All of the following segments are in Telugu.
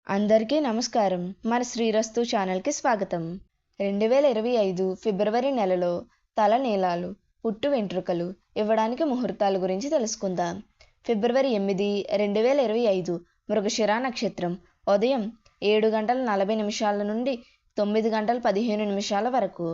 అందరికీ నమస్కారం. మన శ్రీరస్తు ఛానల్కి స్వాగతం. 2025 ఫిబ్రవరి నెలలో తలనీలాలు, పుట్టు వెంట్రుకలు ఇవ్వడానికి ముహూర్తాల గురించి తెలుసుకుందాం. ఫిబ్రవరి 8, 2025 మృగశిర నక్షత్రం ఉదయం 7:40 నుండి 9:15 వరకు.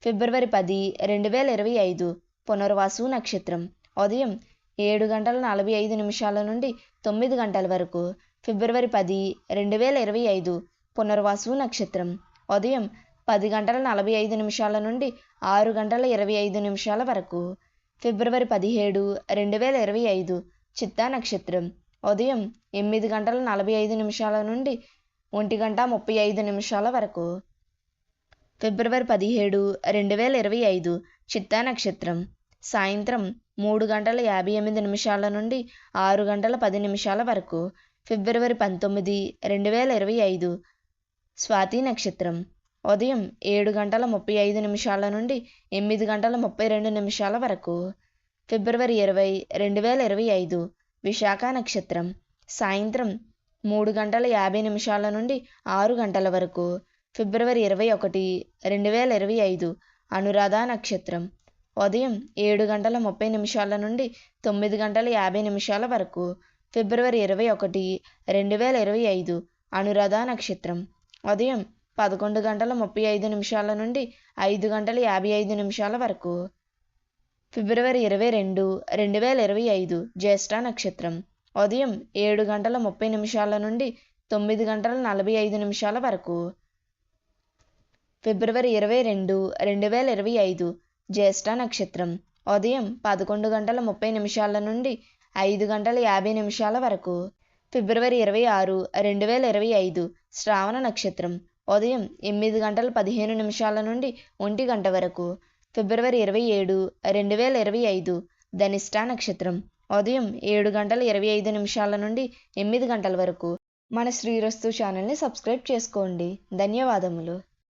ఫిబ్రవరి 10, 2025 పునర్వాసు నక్షత్రం ఉదయం 7:45 నుండి 9 గంటల వరకు. ఫిబ్రవరి 10, 2025 పునర్వాసు నక్షత్రం ఉదయం 10:45 నుండి 6:25 వరకు. ఫిబ్రవరి 17, 2025 చిత్తా నక్షత్రం ఉదయం 8:45 నుండి 1:35 వరకు. ఫిబ్రవరి 17, 2025 చిత్తా నక్షత్రం సాయంత్రం 3:58 నుండి 6:10 వరకు. ఫిబ్రవరి 19, 2025 స్వాతి నక్షత్రం ఉదయం 7:35 నుండి 8:32 వరకు. ఫిబ్రవరి 20, 2025 విశాఖ నక్షత్రం సాయంత్రం 3:50 నుండి 6 గంటల వరకు. ఫిబ్రవరి 21, 2025 అనురాధ నక్షత్రం ఉదయం 7:30 నుండి 9:50 వరకు. ఫిబ్రవరి 21, 2025 అనురాధ నక్షత్రం ఉదయం 11:35 నుండి 5:55 వరకు. ఫిబ్రవరి 22, 2025 జ్యేష్ఠ నక్షత్రం ఉదయం 7:30 నుండి 9:45 వరకు. ఫిబ్రవరి 22, 2025 జ్యేష్ఠ నక్షత్రం ఉదయం 11:30 నుండి 5:50 వరకు. ఫిబ్రవరి 26, 2025 శ్రావణ నక్షత్రం ఉదయం 8:15 నుండి 1 గంట వరకు. ఫిబ్రవరి 27, 2025 ధనిష్ట నక్షత్రం ఉదయం 7:25 నుండి 8 గంటల వరకు. మన శ్రీరస్తు ఛానల్ని సబ్స్క్రైబ్ చేసుకోండి. ధన్యవాదములు.